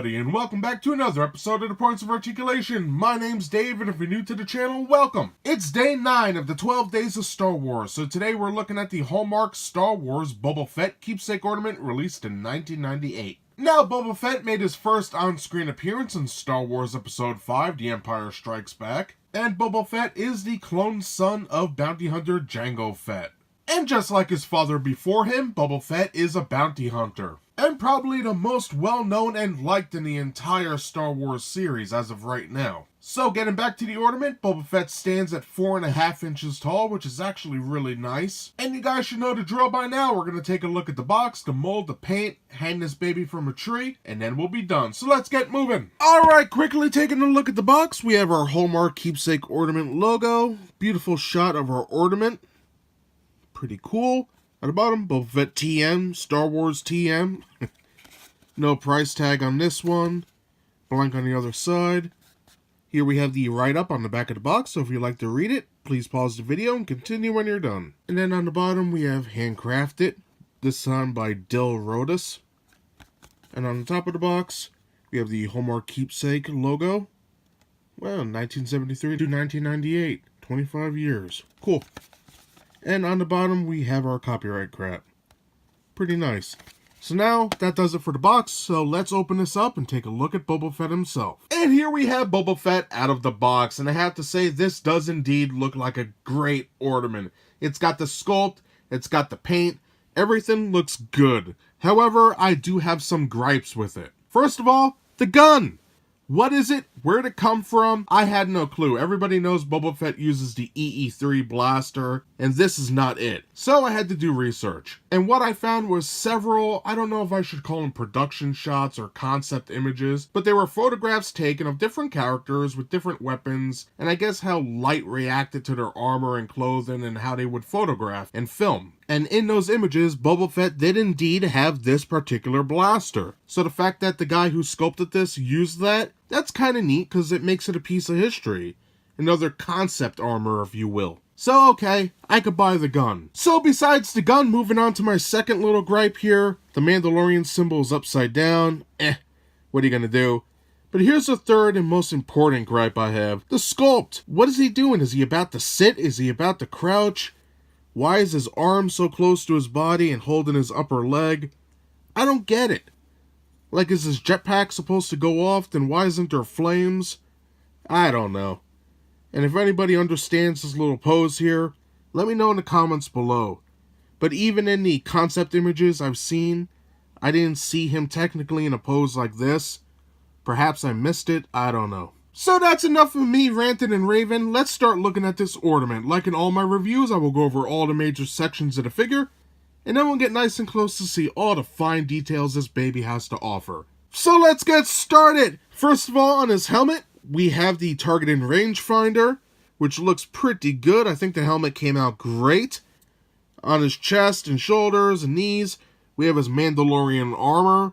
everybody, and welcome back to another episode of The Points of Articulation. My name's Dave, and if you're new to the channel, welcome. It's day 9 of the 12 days of Star Wars, so today we're looking at the Hallmark Star Wars Boba Fett Keepsake Ornament released in 1998. Now, Boba Fett made his first on-screen appearance in Star Wars Episode 5, The Empire Strikes Back, and Boba Fett is the clone son of bounty hunter Jango Fett. And just like his father before him, Boba Fett is a bounty hunter, and probably the most well-known and liked in the entire Star Wars series as of right now. So getting back to the ornament, Boba Fett stands at 4.5 inches tall, which is actually really nice. And you guys should know the drill by now. We're going to take a look at the box, the mold, the paint, hang this baby from a tree, and then we'll be done. So let's get moving. Alright, quickly taking a look at the box, we have our Hallmark Keepsake Ornament logo. Beautiful shot of our ornament. Pretty cool. At the bottom, Boba Fett TM, Star Wars TM. No price tag on this one. Blank on the other side. Here we have the write-up on the back of the box, so if you'd like to read it, please pause the video and continue when you're done. And then on the bottom, we have Handcrafted, this time by Dill Rodas. And on the top of the box, we have the Hallmark Keepsake logo. Well, 1973 to 1998, 25 years. Cool. And on the bottom, we have our copyright crap. Pretty nice. So now, that does it for the box, so let's open this up and take a look at Boba Fett himself. And here we have Boba Fett out of the box, and I have to say, this does indeed look like a great ornament. It's got the sculpt, it's got the paint, everything looks good. However, I do have some gripes with it. First of all, the gun! What is it? Where'd it come from? I had no clue. Everybody knows Boba Fett uses the EE3 blaster, and this is not it. So I had to do research. And what I found was several, I don't know if I should call them production shots or concept images, but they were photographs taken of different characters with different weapons, and I guess how light reacted to their armor and clothing and how they would photograph and film. And in those images, Boba Fett did indeed have this particular blaster. So the fact that the guy who sculpted this used that, that's kind of neat because it makes it a piece of history. Another concept armor, if you will. So okay, I could buy the gun. So besides the gun, moving on to my second little gripe here. The Mandalorian symbol is upside down. What are you gonna do? But here's the third and most important gripe I have. The sculpt. What is he doing? Is he about to sit? Is he about to crouch? Why is his arm so close to his body and holding his upper leg? I don't get it. Like, is his jetpack supposed to go off? Then why isn't there flames? I don't know. And if anybody understands this little pose here, let me know in the comments below. But even in the concept images I've seen, I didn't see him technically in a pose like this. Perhaps I missed it, I don't know. So that's enough of me ranting and raving. Let's start looking at this ornament. Like in all my reviews, I will go over all the major sections of the figure, and then we'll get nice and close to see all the fine details this baby has to offer. So let's get started! First of all, on his helmet, we have the targeting rangefinder, which looks pretty good. I think the helmet came out great. On his chest and shoulders and knees, we have his Mandalorian armor,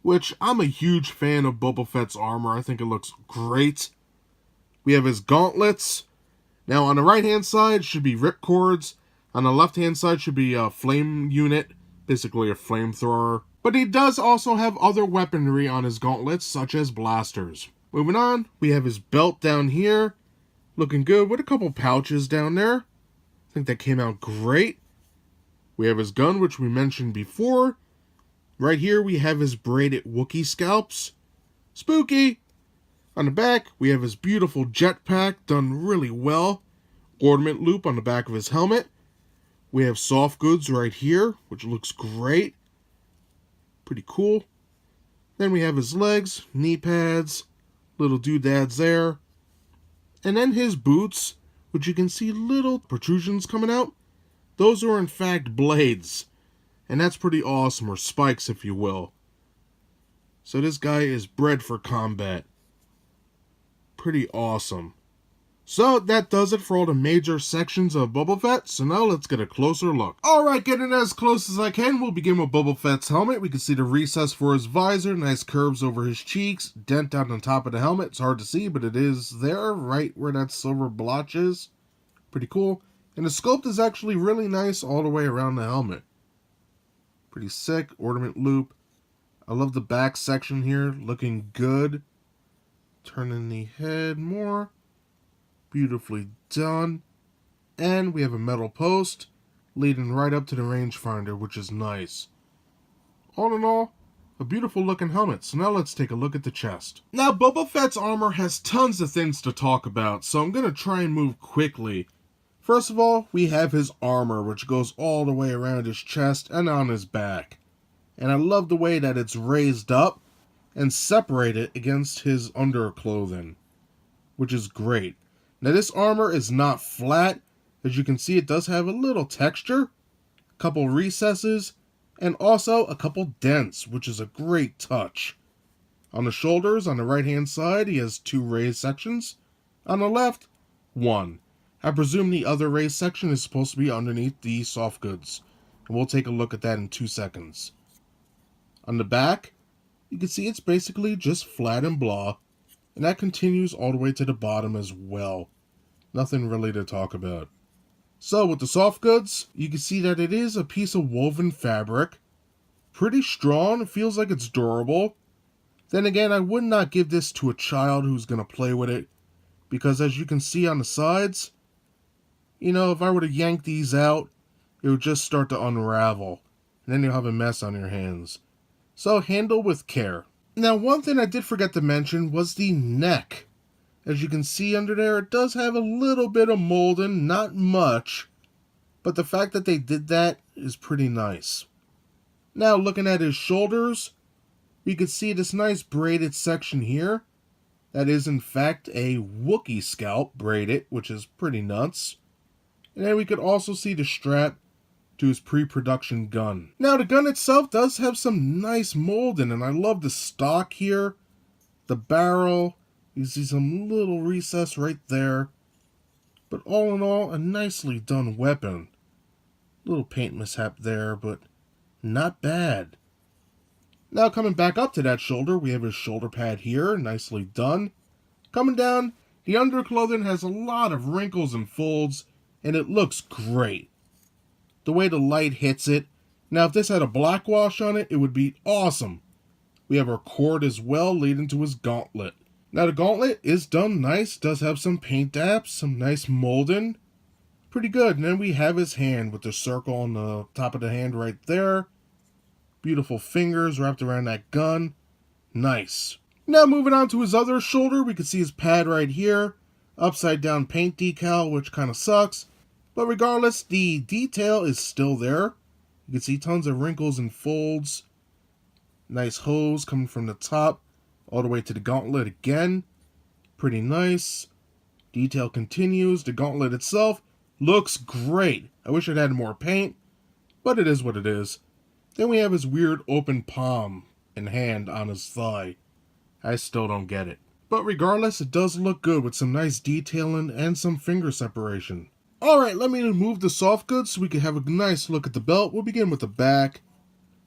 which I'm a huge fan of Boba Fett's armor. I think it looks great. We have his gauntlets. Now on the right hand side should be ripcords. On the left hand side should be a flame unit, basically a flamethrower. But he does also have other weaponry on his gauntlets, such as blasters. Moving on, we have his belt down here. Looking good with a couple pouches down there. I think that came out great. We have his gun, which we mentioned before. Right here, we have his braided Wookiee scalps. Spooky! On the back, we have his beautiful jetpack, done really well. Ornament loop on the back of his helmet. We have soft goods right here, which looks great. Pretty cool. Then we have his legs, knee pads, little doodads there. And then his boots, which you can see little protrusions coming out. Those are in fact blades. And that's pretty awesome, or spikes if you will. So this guy is bred for combat. Pretty awesome. So that does it for all the major sections of Boba Fett. So now let's get a closer look. Alright, getting as close as I can, we'll begin with Boba Fett's helmet. We can see the recess for his visor, nice curves over his cheeks, dent down on top of the helmet. It's hard to see, but it is there, right where that silver blotch is. Pretty cool. And the sculpt is actually really nice all the way around the helmet. Pretty sick. Ornament loop. I love the back section here, looking good. Turning the head more. Beautifully done. And we have a metal post leading right up to the rangefinder, which is nice. All in all, a beautiful looking helmet. So now let's take a look at the chest. Now, Boba Fett's armor has tons of things to talk about, so I'm going to try and move quickly. First of all, we have his armor, which goes all the way around his chest and on his back. And I love the way that it's raised up and separated against his underclothing, which is great. Now, this armor is not flat. As you can see, it does have a little texture, a couple recesses, and also a couple dents, which is a great touch. On the shoulders, on the right-hand side, he has 2 raised sections. On the left, 1. I presume the other raised section is supposed to be underneath the soft goods, and we'll take a look at that in 2 seconds. On the back, you can see it's basically just flat and blah, and that continues all the way to the bottom as well. Nothing really to talk about. So with the soft goods, you can see that it is a piece of woven fabric. Pretty strong, it feels like it's durable. Then again, I would not give this to a child who's going to play with it, because as you can see on the sides, you know, if I were to yank these out, it would just start to unravel, and then you'll have a mess on your hands. So handle with care. Now, one thing I did forget to mention was the neck. As you can see under there, it does have a little bit of molding, not much, but the fact that they did that is pretty nice. Now, looking at his shoulders, we can see this nice braided section here. That is, in fact, a Wookiee scalp braided, which is pretty nuts. And then we could also see the strap to his pre-production gun. Now, the gun itself does have some nice molding, and I love the stock here, the barrel. You see some little recess right there. But all in all, a nicely done weapon. Little paint mishap there, but not bad. Now coming back up to that shoulder, we have his shoulder pad here, nicely done. Coming down, the underclothing has a lot of wrinkles and folds, and it looks great. The way the light hits it. Now if this had a black wash on it, it would be awesome. We have our cord as well, leading to his gauntlet. Now the gauntlet is done nice, does have some paint dabs, some nice molding. Pretty good. And then we have his hand with the circle on the top of the hand right there. Beautiful fingers wrapped around that gun. Nice. Now moving on to his other shoulder, we can see his pad right here. Upside down paint decal, which kind of sucks. But regardless, the detail is still there. You can see tons of wrinkles and folds. Nice hose coming from the top all the way to the gauntlet again. Pretty nice. Detail continues. The gauntlet itself looks great. I wish it had more paint, but it is what it is. Then we have his weird open palm and hand on his thigh. I still don't get it. But regardless, it does look good with some nice detailing and some finger separation. Alright, let me remove the soft goods so we can have a nice look at the belt. We'll begin with the back.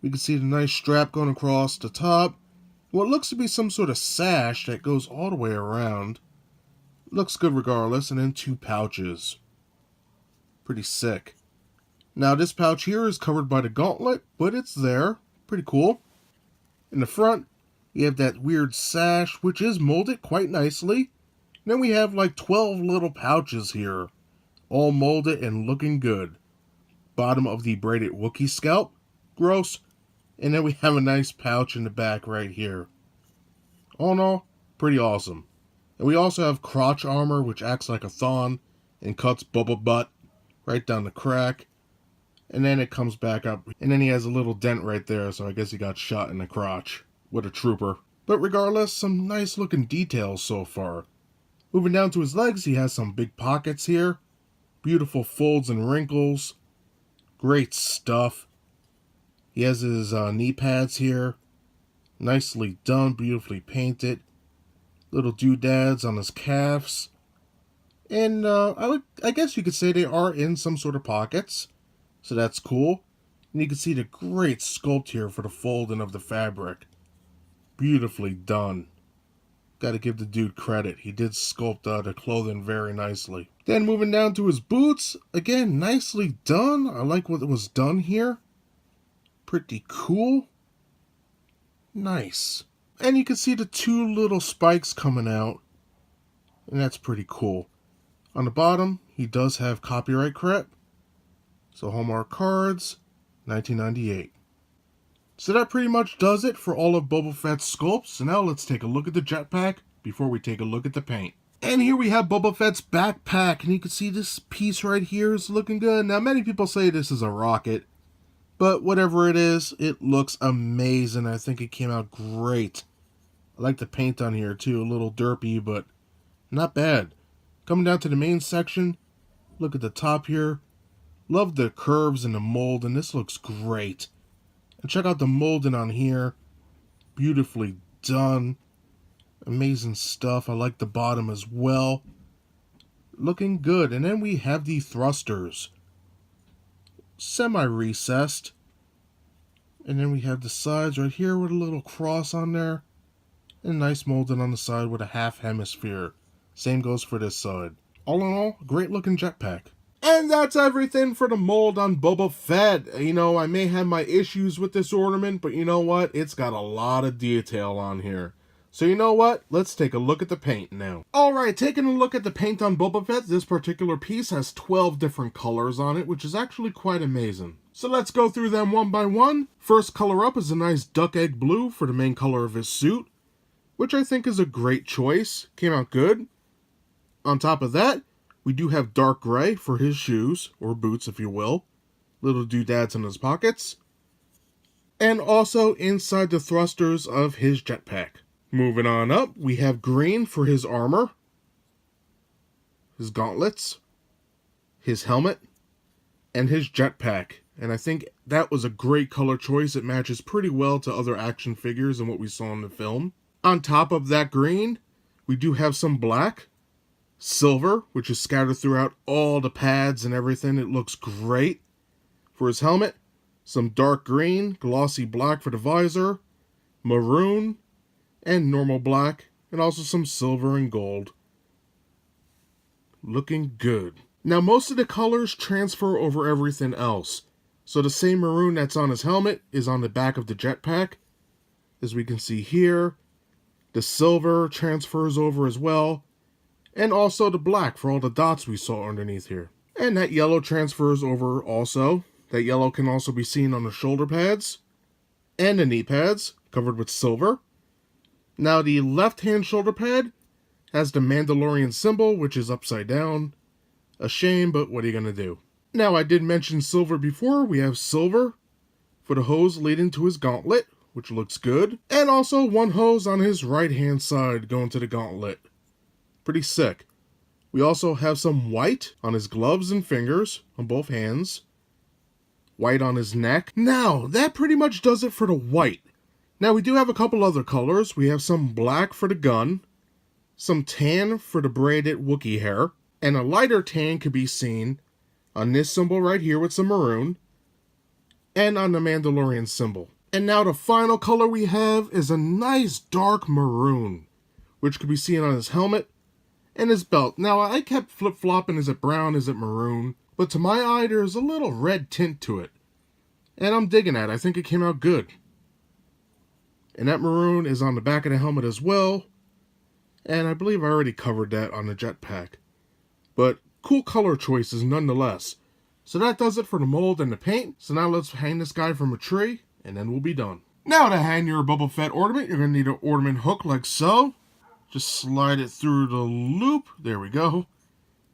We can see the nice strap going across the top. What looks to be some sort of sash that goes all the way around. Looks good regardless, and then 2 pouches. Pretty sick. Now this pouch here is covered by the gauntlet, but it's there. Pretty cool. In the front, you have that weird sash, which is molded quite nicely. And then we have like 12 little pouches here, all molded and looking good. Bottom of the braided Wookiee scalp. Gross. And then we have a nice pouch in the back right here. All in all, pretty awesome. And we also have crotch armor, which acts like a thong and cuts Boba butt right down the crack. And then it comes back up. And then he has a little dent right there, so I guess he got shot in the crotch. What a trooper. But regardless, some nice looking details so far. Moving down to his legs, he has some big pockets here. Beautiful folds and wrinkles. Great stuff. He has his knee pads here. Nicely done, beautifully painted. Little doodads on his calves. And I guess you could say they are in some sort of pockets. So that's cool. And you can see the great sculpt here for the folding of the fabric. Beautifully done. Gotta give the dude credit. He did sculpt the clothing very nicely. Then moving down to his boots. Again, nicely done. I like what was done here. Pretty cool. Nice. And you can see the two little spikes coming out, and that's pretty cool. On the bottom, he does have copyright crap. So Hallmark cards, 1998. So that pretty much does it for all of Boba Fett's sculpts. So now let's take a look at the jetpack before we take a look at the paint. And here we have Boba Fett's backpack, and you can see this piece right here is looking good. Now many people say this is a rocket, but whatever it is, it looks amazing. I think it came out great. I like the paint on here too, a little derpy, but not bad. Coming down to the main section, look at the top here. Love the curves and the mold, and this looks great. And check out the molding on here. Beautifully done. Amazing stuff. I like the bottom as well. Looking good. And then we have the thrusters. Semi-recessed. And then we have the sides right here with a little cross on there. And nice molding on the side with a half hemisphere. Same goes for this side. All in all, great looking jetpack. And that's everything for the mold on Boba Fett. You know, I may have my issues with this ornament, but you know what? It's got a lot of detail on here. So you know what? Let's take a look at the paint now. Alright, taking a look at the paint on Boba Fett, this particular piece has 12 different colors on it, which is actually quite amazing. So let's go through them one by one. First color up is a nice duck egg blue for the main color of his suit, which I think is a great choice. Came out good. On top of that, we do have dark gray for his shoes, or boots if you will. Little doodads in his pockets. And also inside the thrusters of his jetpack. Moving on up, we have green for his armor, his gauntlets, his helmet, and his jetpack. And I think that was a great color choice. It matches pretty well to other action figures and what we saw in the film. On top of that green, we do have some black. Silver, which is scattered throughout all the pads and everything. It looks great. For his helmet, some dark green, glossy black for the visor, maroon, and normal black, and also some silver and gold. Looking good. Now most of the colors transfer over everything else. So the same maroon that's on his helmet is on the back of the jetpack. As we can see here, the silver transfers over as well. And also the black for all the dots we saw underneath here. And that yellow transfers over also. That yellow can also be seen on the shoulder pads and the knee pads, covered with silver. Now the left-hand shoulder pad has the Mandalorian symbol, which is upside down. A shame, but what are you going to do? Now I did mention silver before. We have silver for the hose leading to his gauntlet, which looks good. And also one hose on his right-hand side going to the gauntlet. Pretty sick. We also have some white on his gloves and fingers on both hands. White on his neck. Now, that pretty much does it for the white. Now, we do have a couple other colors. We have some black for the gun, some tan for the braided Wookiee hair, and a lighter tan could be seen on this symbol right here with some maroon, and on the Mandalorian symbol. And now the final color we have is a nice dark maroon, which could be seen on his helmet and his belt. Now, I kept flip-flopping, is it brown, is it maroon? But to my eye, there's a little red tint to it. And I'm digging that. I think it came out good. And that maroon is on the back of the helmet as well. And I believe I already covered that on the jetpack. But cool color choices nonetheless. So that does it for the mold and the paint. So now let's hang this guy from a tree, and then we'll be done. Now to hang your Boba Fett ornament, you're going to need an ornament hook like so. Just slide it through the loop. There we go.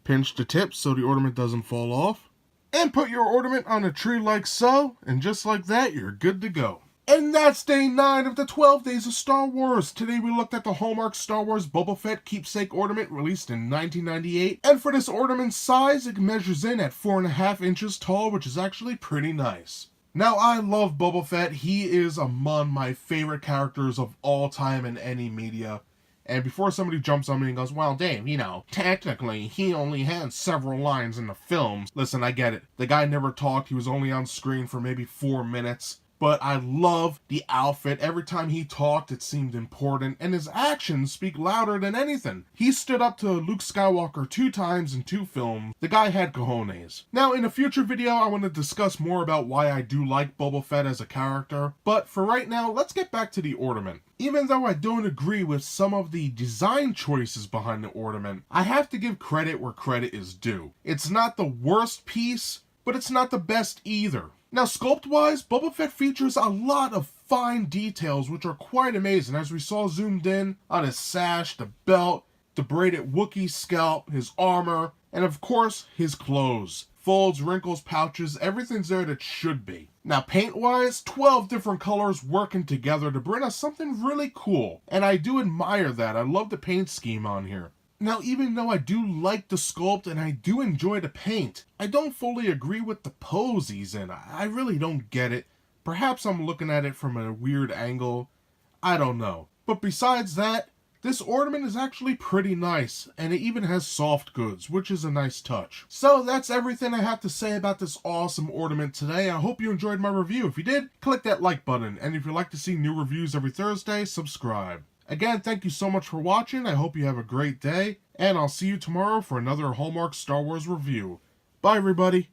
Pinch the tip so the ornament doesn't fall off. And put your ornament on a tree like so. And just like that, you're good to go. And that's day 9 of the 12 days of Star Wars. Today we looked at the Hallmark Star Wars Boba Fett Keepsake Ornament released in 1998. And for this ornament's size, it measures in at 4.5 inches tall, which is actually pretty nice. Now, I love Boba Fett. He is among my favorite characters of all time in any media. And before somebody jumps on me and goes, well, Dave, you know, technically, he only had several lines in the films. Listen, I get it. The guy never talked. He was only on screen for maybe 4 minutes. but I love the outfit. Every time he talked, it seemed important, and his actions speak louder than anything. He stood up to Luke Skywalker 2 times in 2 films. The guy had cojones. Now, in a future video, I want to discuss more about why I do like Boba Fett as a character, but for right now, let's get back to the ornament. Even though I don't agree with some of the design choices behind the ornament, I have to give credit where credit is due. It's not the worst piece, but it's not the best either. Now, sculpt-wise, Boba Fett features a lot of fine details which are quite amazing, as we saw zoomed in on his sash, the belt, the braided Wookiee scalp, his armor, and of course, his clothes. Folds, wrinkles, pouches, everything's there that should be. Now, paint-wise, 12 different colors working together to bring us something really cool, and I do admire that. I love the paint scheme on here. Now, even though I do like the sculpt and I do enjoy the paint, I don't fully agree with the pose he's in. I really don't get it. Perhaps I'm looking at it from a weird angle. I don't know. But besides that, this ornament is actually pretty nice, and it even has soft goods, which is a nice touch. So that's everything I have to say about this awesome ornament today. I hope you enjoyed my review. If you did, click that like button, and if you'd like to see new reviews every Thursday, subscribe. Again, thank you so much for watching. I hope you have a great day, and I'll see you tomorrow for another Hallmark Star Wars review. Bye, everybody.